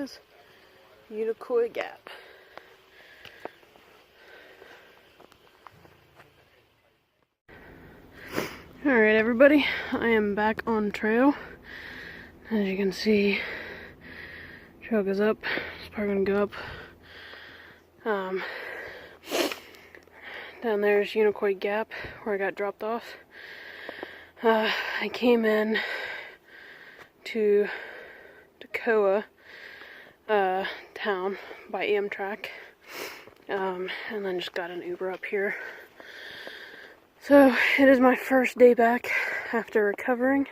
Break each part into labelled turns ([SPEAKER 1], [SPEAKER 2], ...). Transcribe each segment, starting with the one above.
[SPEAKER 1] is Unicoi Gap. Alright everybody, I am back on trail. As you can see, trail goes up, it's probably gonna go up. Down there's Unicoi Gap, where I got dropped off. I came in to Toccoa town by Amtrak, and then just got an Uber up here. So it is my first day back after recovering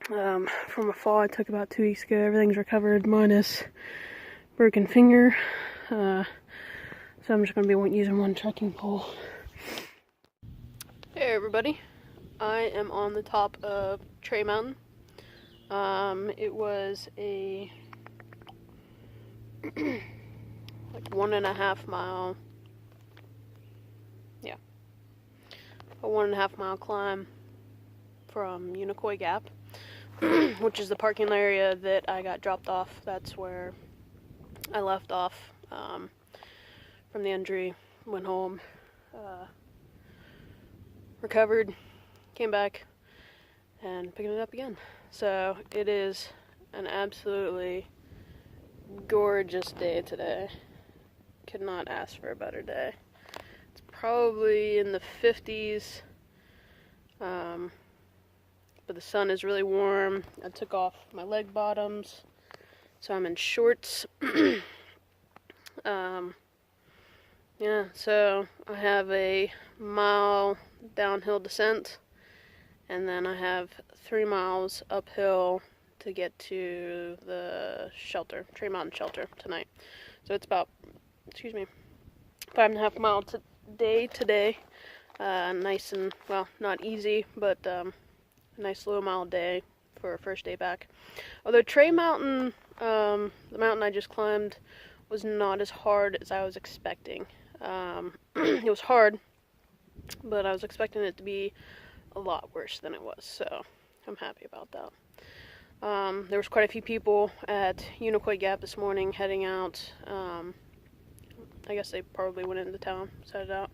[SPEAKER 1] from a fall I took about 2 weeks ago. Everything's recovered minus broken finger, so I'm just going to be using one trekking pole. Hey everybody, I am on the top of Tray Mountain. It was a like 1.5 mile, a 1.5 mile climb from Unicoi Gap, which is the parking area that I got dropped off. That's where I left off from the injury, went home, recovered, came back, and picked it up again. So it is an absolutely gorgeous day today. Could not ask for a better day. It's probably in the 50s, but the sun is really warm. I took off my leg bottoms, so I'm in shorts. Yeah, so I have a mile downhill descent, and then I have 3 miles uphill to get to the shelter, Tray Mountain Shelter, tonight. So it's about, 5.5 mile day today. Nice and, well, not easy, but a nice low mile day for a first day back. Although Tray Mountain, the mountain I just climbed, was not as hard as I was expecting. It was hard, but I was expecting it to be a lot worse than it was, so I'm happy about that. There was quite a few people at Unicoi Gap this morning heading out. I guess they probably went into town, set it out.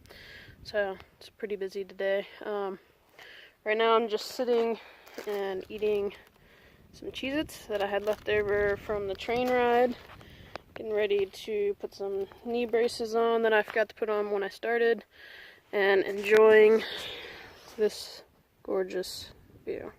[SPEAKER 1] So it's pretty busy today. Right now I'm just sitting and eating some Cheez-Its that I had left over from the train ride. Getting ready to put some knee braces on that I forgot to put on when I started, and enjoying this gorgeous view.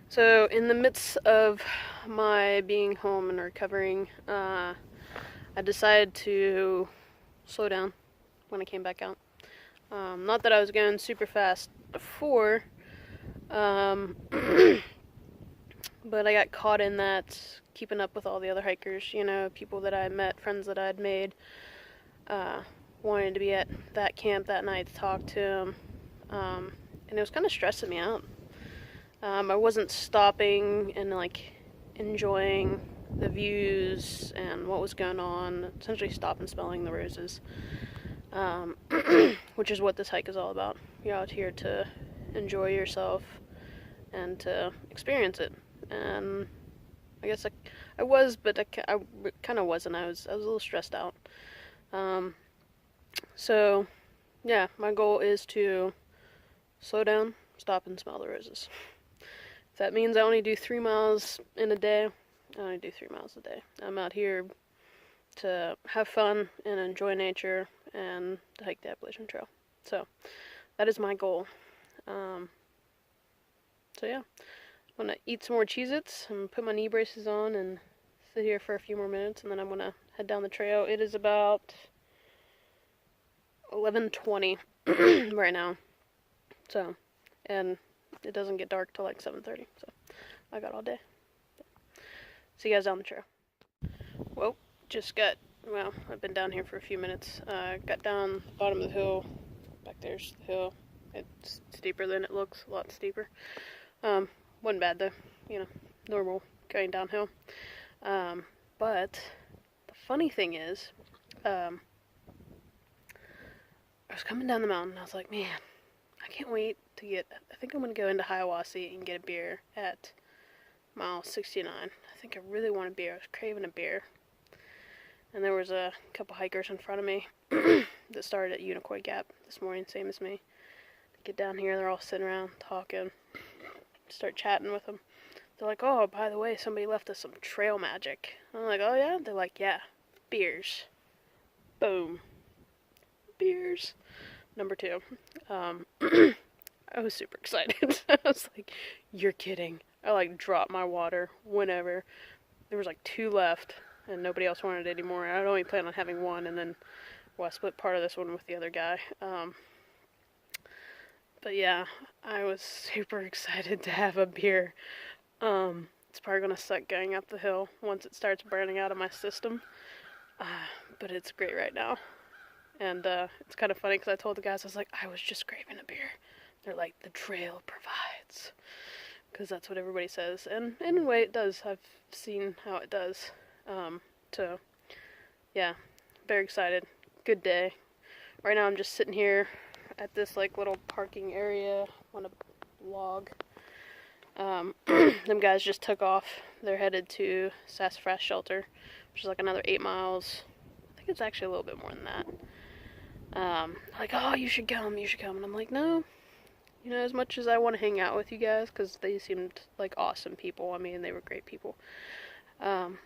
[SPEAKER 1] So in the midst of my being home and recovering, I decided to slow down when I came back out. Not that I was going super fast before, but I got caught in that keeping up with all the other hikers, people that I met, friends that I'd made, wanted to be at that camp that night to talk to them, and it was kind of stressing me out. I wasn't stopping and enjoying the views and what was going on, essentially stop and smelling the roses, which is what this hike is all about. You're out here to enjoy yourself and to experience it. And I guess I was, but I kind of wasn't. I was a little stressed out. So yeah, my goal is to slow down, stop, and smell the roses. If that means I only do 3 miles in a day, I only do 3 miles a day. I'm out here to have fun and enjoy nature and to hike the Appalachian Trail. So that is my goal. So yeah, I'm gonna eat some more Cheez-Its and put my knee braces on and sit here for a few more minutes, and then I'm gonna head down the trail. It is about 11:20 right now. So, and it doesn't get dark till like 7:30, so I got all day. See you guys down the trail. Well, I've been down here for a few minutes. Got down the bottom of the hill. Back there's the hill. It's steeper than it looks, a lot steeper. Wasn't bad though, normal going downhill. But the funny thing is, I was coming down the mountain. I was like, man, I can't wait to get, I think I'm going to go into Hiawassee and get a beer at mile 69. I think I really want a beer. I was craving a beer. And there was a couple hikers in front of me that started at Unicoi Gap this morning, same as me. Get down here, they're all sitting around talking. Start chatting with them. They're like, oh, by the way, somebody left us some trail magic. I'm like, oh yeah? They're like, yeah, beers. Boom. Beers. Number 2. I was super excited. I was like, you're kidding. I like dropped my water whenever. There was like 2 left, and nobody else wanted it anymore. I'd only plan on having 1, and then, well, I split part of this one with the other guy. But yeah, I was super excited to have a beer. It's probably going to suck going up the hill once it starts burning out of my system. But it's great right now. And it's kind of funny because I told the guys, I was like, I was just craving a beer. They're like, the trail provides. Because that's what everybody says. And in a way it does. I've seen how it does. So, yeah, very excited. Good day. Right now I'm just sitting here at this like little parking area on a log. Them guys just took off. They're headed to Sassafras Shelter, which is like another 8 miles. I think it's actually a little bit more than that. Like, oh, you should come. And I'm like, no. You know, as much as I want to hang out with you guys, because they seemed like awesome people. I mean, they were great people. I'm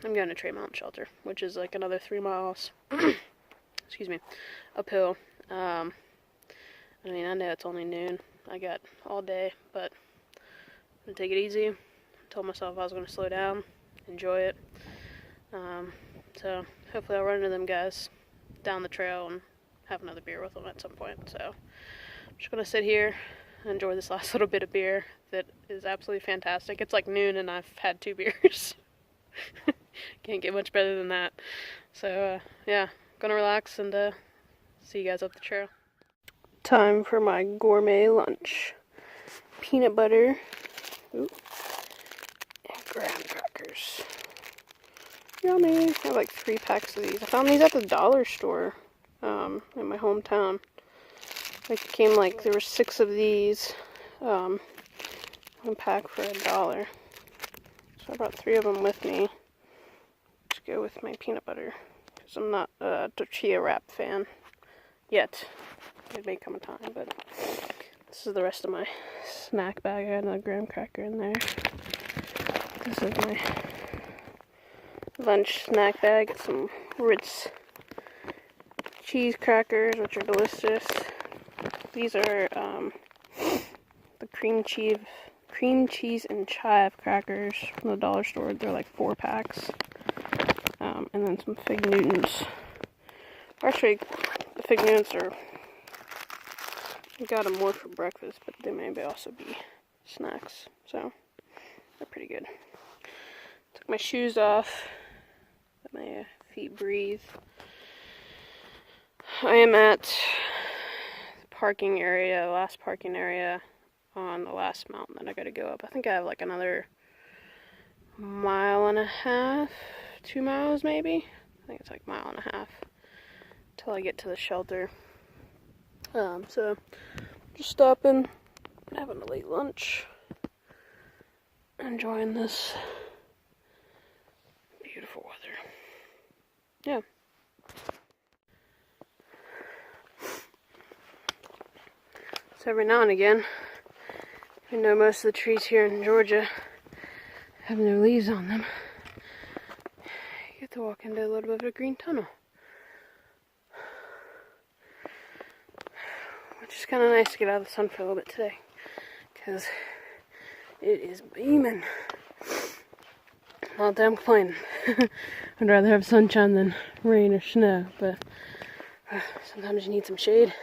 [SPEAKER 1] going to Trey Mountain Shelter, which is like another 3 miles. Excuse me, uphill. I mean, I know it's only noon. I got all day, but I'm going to take it easy. I told myself I was going to slow down, enjoy it. So hopefully I'll run into them guys down the trail and have another beer with them at some point. So I'm just going to sit here and enjoy this last little bit of beer that is absolutely fantastic. It's like noon and I've had 2 beers. Can't get much better than that. So yeah, gonna relax and see you guys up the trail. Time for my gourmet lunch. Peanut butter, and graham crackers. Yummy. I have like 3 packs of these. I found these at the dollar store in my hometown. Like it came like, there were 6 of these, 1 pack for $1. So I brought 3 of them with me to go with my peanut butter. Because I'm not a tortilla wrap fan yet. It may come a time, but this is the rest of my snack bag. I got another graham cracker in there. This is my lunch snack bag. Got some Ritz cheese crackers, which are delicious. These are the cream cheese and chive crackers from the dollar store. They're like 4 packs. And then some Fig Newtons. Actually, the Fig Newtons are, I got them more for breakfast, but they may also be snacks. So, they're pretty good. Took my shoes off. Let my feet breathe. I am at the parking area, last parking area on the last mountain that I gotta go up. I think I have like another 1.5 miles, 2 miles maybe. I think it's like 1.5 miles till I get to the shelter. So just stopping, having a late lunch, enjoying this beautiful weather. Yeah. So every now and again, I know most of the trees here in Georgia have no leaves on them. You get to walk into a little bit of a green tunnel. Which is kind of nice to get out of the sun for a little bit today. Because it is beaming. Not that I'm complaining. I'd rather have sunshine than rain or snow. But sometimes you need some shade.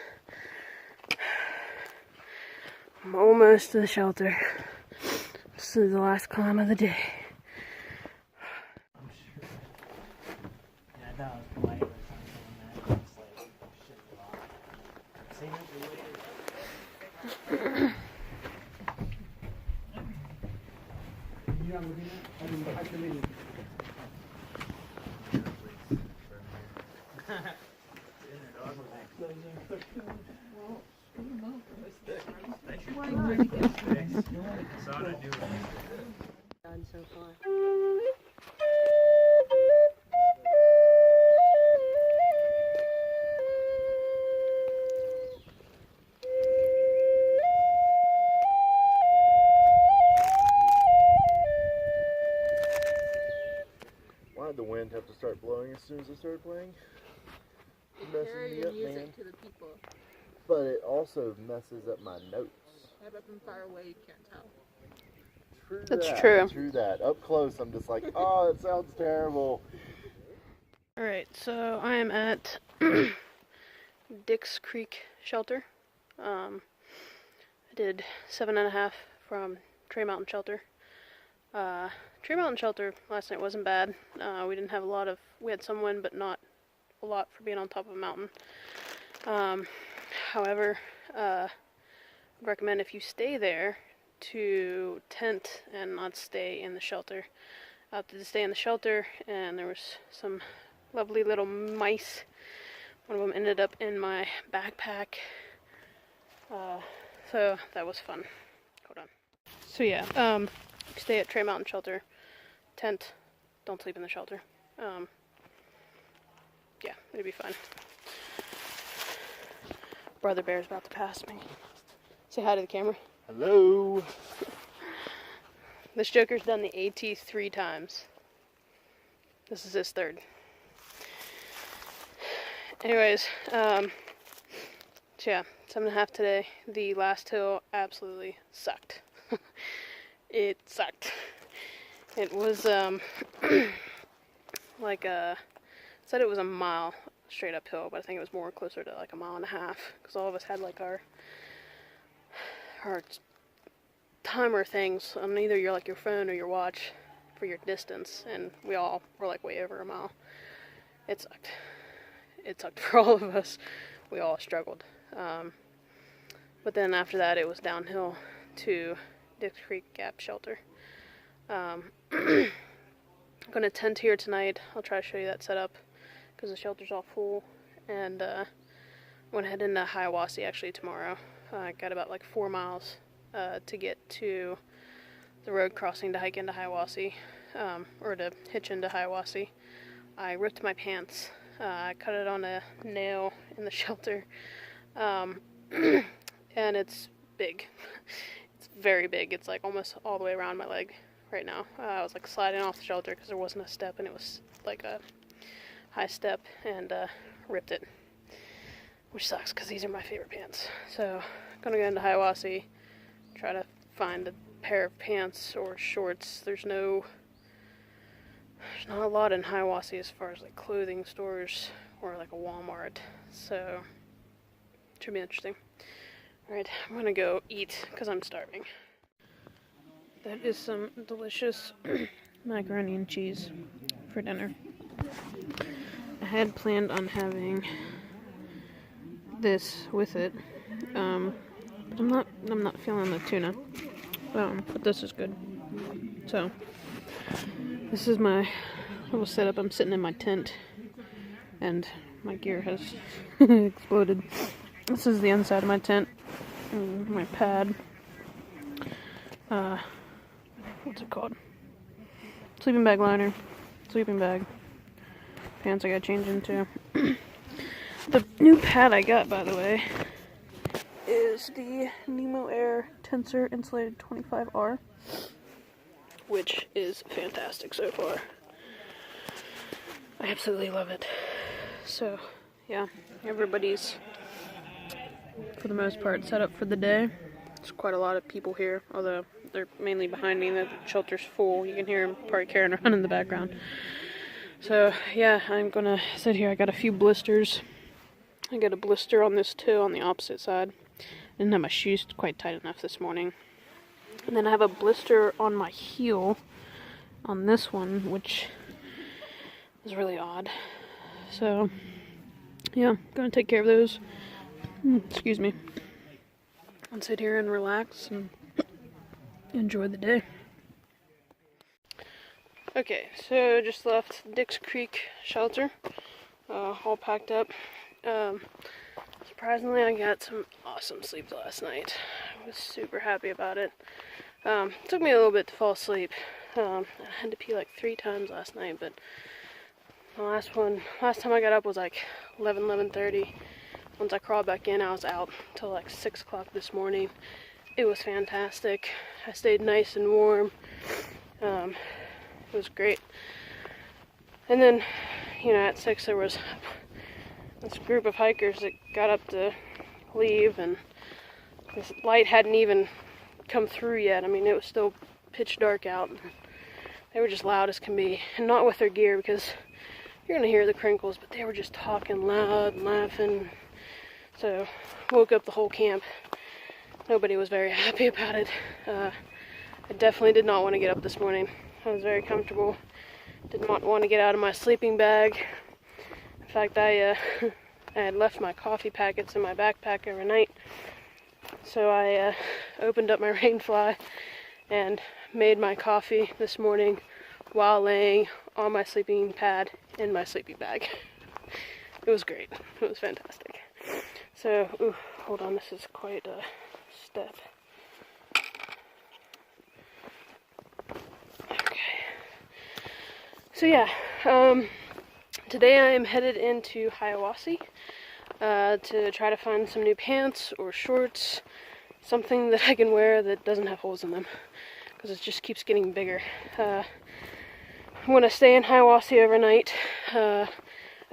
[SPEAKER 1] I'm almost to the shelter. This is the last climb of the day.
[SPEAKER 2] I'm sure. Yeah, I thought it was polite or something like that. It's like, shit, a lot. Same as the way. You're not looking at? I mean, I can leave.
[SPEAKER 3] Done so far.
[SPEAKER 4] Why did the wind have to start blowing as soon as I started playing? Messing me up, man.
[SPEAKER 5] To the people.
[SPEAKER 4] But it also messes up my notes.
[SPEAKER 5] Right up and far away, you can't tell.
[SPEAKER 4] True
[SPEAKER 1] That's
[SPEAKER 4] that,
[SPEAKER 1] true.
[SPEAKER 4] True that. Up close, I'm just like, oh, it sounds terrible.
[SPEAKER 1] Alright, so I am at Dick's Creek Shelter. I did 7.5 from Trey Mountain Shelter. Tree Mountain Shelter last night wasn't bad. We didn't have we had some wind, but not a lot for being on top of a mountain. However, I'd recommend if you stay there to tent and not stay in the shelter. I opted to stay in the shelter, and there was some lovely little mice. One of them ended up in my backpack. So that was fun. Hold on. So yeah, stay at Trey Mountain Shelter. Tent. Don't sleep in the shelter. Yeah, it'd be fine. Brother Bear's about to pass me. Say hi to the camera.
[SPEAKER 4] Hello.
[SPEAKER 1] This joker's done the AT 3 times. This is his third. Anyways, so yeah, 7.5 today. The last hill absolutely sucked. It sucked. It was, like said it was a mile straight uphill, but I think it was more closer to like 1.5 miles, because all of us had like our timer things on either your phone or your watch for your distance, and we all were like way over 1 mile. It sucked. It sucked for all of us. We all struggled. But then after that, it was downhill to Dix Creek Gap Shelter. I'm gonna tent here tonight. I'll try to show you that setup because the shelter's all full, and I'm gonna head into Hiawassee actually tomorrow. I got about like 4 miles to get to the road crossing to hike into Hiawassee, or to hitch into Hiawassee. I ripped my pants. I cut it on a nail in the shelter, and it's big. It's very big. It's like almost all the way around my leg right now. I was like sliding off the shelter because there wasn't a step, and it was like a high step, and ripped it, which sucks because these are my favorite pants. So I'm gonna go into Hiawassee, try to find a pair of pants or shorts. There's not a lot in Hiawassee as far as like clothing stores or like a Walmart, so it should be interesting. Alright, I'm gonna go eat because I'm starving. That is some delicious macaroni and cheese for dinner. I had planned on having this with it. I'm not feeling the tuna, but this is good. So this is my little setup. I'm sitting in my tent, and my gear has exploded. This is the inside of my tent. My pad. What's it called? Sleeping bag liner. Sleeping bag. Pants I gotta change into. The new pad I got, by the way, is the Nemo Air Tensor Insulated 25R, which is fantastic so far. I absolutely love it. So, yeah, everybody's, for the most part, set up for the day. There's quite a lot of people here, although they're mainly behind me. The shelter's full. You can hear them probably carrying around in the background. So, yeah, I'm gonna sit here. I got a few blisters. I got a blister on this toe on the opposite side. I didn't have my shoes quite tight enough this morning. And then I have a blister on my heel on this one, which is really odd. So, yeah, gonna take care of those. Excuse me. And sit here and relax and enjoy the day. Okay, so just left Dix Creek Shelter, all packed up. Surprisingly, I got some awesome sleep last night. I was super happy about it. It took me a little bit to fall asleep. I had to pee like 3 times last night, but the last time I got up was like 11:30. Once I crawled back in, I was out till like 6 o'clock this morning. It was fantastic. I stayed nice and warm. It was great. And then, you know, at 6 there was this group of hikers that got up to leave, and this light hadn't even come through yet. I mean, it was still pitch dark out. And they were just loud as can be, and not with their gear, because you're gonna hear the crinkles, but they were just talking loud and laughing. So woke up the whole camp. Nobody was very happy about it. I definitely did not want to get up this morning. I was very comfortable. Did not want to get out of my sleeping bag. In fact, I had left my coffee packets in my backpack overnight. So I opened up my Rainfly and made my coffee this morning while laying on my sleeping pad in my sleeping bag. It was great. It was fantastic. So, ooh, hold on, this is quite a step. Okay. So yeah, today I am headed into Hiawassee to try to find some new pants or shorts, something that I can wear that doesn't have holes in them, because it just keeps getting bigger. I'm going to stay in Hiawassee overnight. I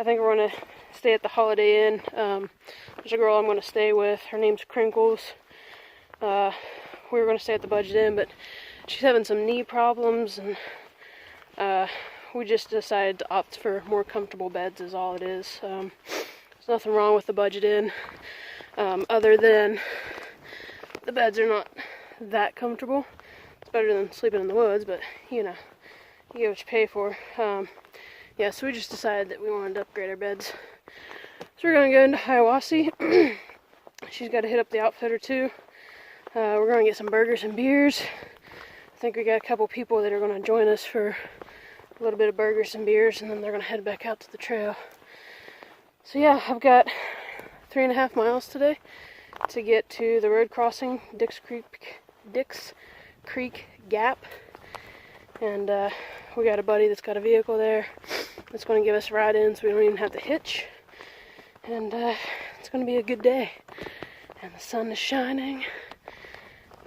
[SPEAKER 1] think we're going to stay at the Holiday Inn. There's a girl I'm going to stay with. Her name's Crinkles. We were going to stay at the Budget Inn, but she's having some knee problems, and we just decided to opt for more comfortable beds is all it is. There's nothing wrong with the Budget Inn, other than the beds are not that comfortable. It's better than sleeping in the woods, but you know, you get what you pay for. Yeah, so we just decided that we wanted to upgrade our beds. So we're going to go into Hiawassee. She's got to hit up the outfitter too. We're going to get some burgers and beers. I think we got a couple people that are going to join us for a little bit of burgers and beers, and then they're going to head back out to the trail. So yeah, I've got 3.5 miles today to get to the road crossing, Dix Creek Gap. And we got a buddy that's got a vehicle there that's going to give us a ride in, so we don't even have to hitch. And it's going to be a good day. And the sun is shining.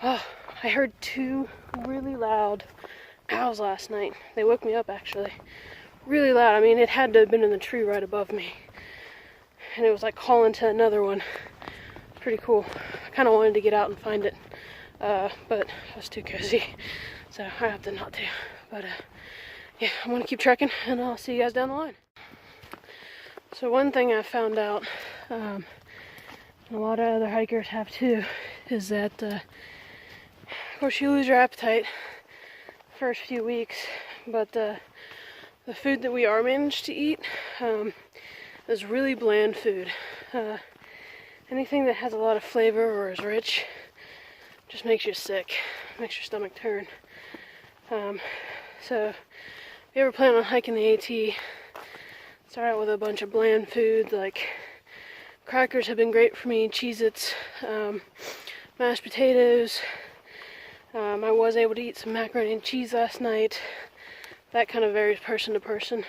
[SPEAKER 1] Oh, I heard 2 really loud owls last night. They woke me up, actually. Really loud. I mean, it had to have been in the tree right above me. And it was like calling to another one. Pretty cool. I kind of wanted to get out and find it. But I was too cozy. So I opted not to. But yeah, I'm going to keep trekking, and I'll see you guys down the line. So one thing I found out, and a lot of other hikers have too, is that, of course, you lose your appetite the first few weeks, but the food that we are managed to eat is really bland food. Anything that has a lot of flavor or is rich just makes you sick, makes your stomach turn. So if you ever plan on hiking the AT, start out with a bunch of bland foods. Like crackers have been great for me, Cheez-Its, mashed potatoes. I was able to eat some macaroni and cheese last night. That kind of varies person to person.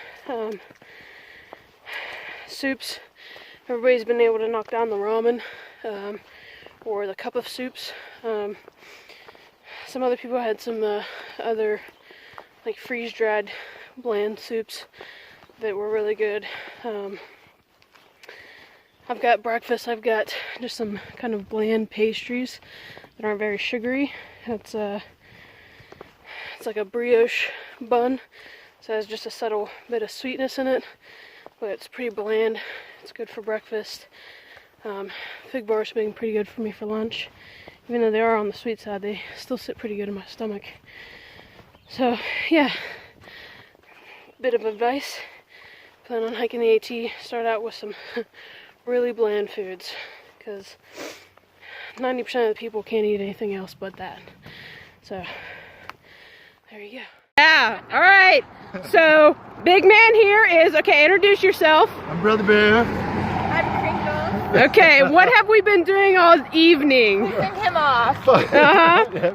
[SPEAKER 1] Soups, everybody's been able to knock down the ramen or the cup of soups. Some other people had some other like freeze-dried bland soups that were really good. I've got breakfast. I've got just some kind of bland pastries that aren't very sugary. It's like a brioche bun, so it has just a subtle bit of sweetness in it, but it's pretty bland. It's good for breakfast. Fig bars have been pretty good for me for lunch. Even though they are on the sweet side, they still sit pretty good in my stomach. So yeah, bit of advice. Plan on hiking the AT, start out with some really bland foods, because 90% of the people can't eat anything else but that. So there you go. Yeah, all right. So big man here is, okay, introduce yourself.
[SPEAKER 4] I'm Brother Bear.
[SPEAKER 5] I'm
[SPEAKER 1] Okay, what have we been doing all evening?
[SPEAKER 5] Send him off.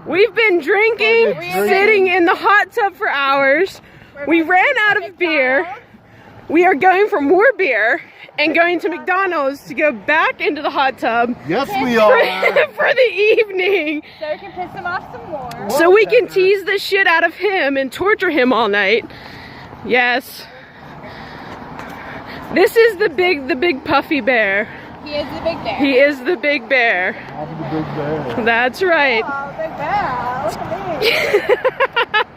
[SPEAKER 1] We've been drinking, sitting in the hot tub for hours. We ran out of beer. We are going for more beer and going to McDonald's to go back into the hot tub.
[SPEAKER 4] Yes, we are.
[SPEAKER 1] For the evening.
[SPEAKER 5] So we can piss him off some more.
[SPEAKER 1] So we can tease the shit out of him and torture him all night. Yes. This is the big puffy bear.
[SPEAKER 5] He is the big bear.
[SPEAKER 1] He is the big bear.
[SPEAKER 4] I'm the big bear.
[SPEAKER 1] That's right.
[SPEAKER 5] Oh, big bear. Look at me.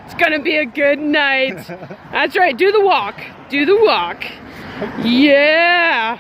[SPEAKER 1] It's gonna be a good night. That's right. Do the walk. Do the walk. Yeah.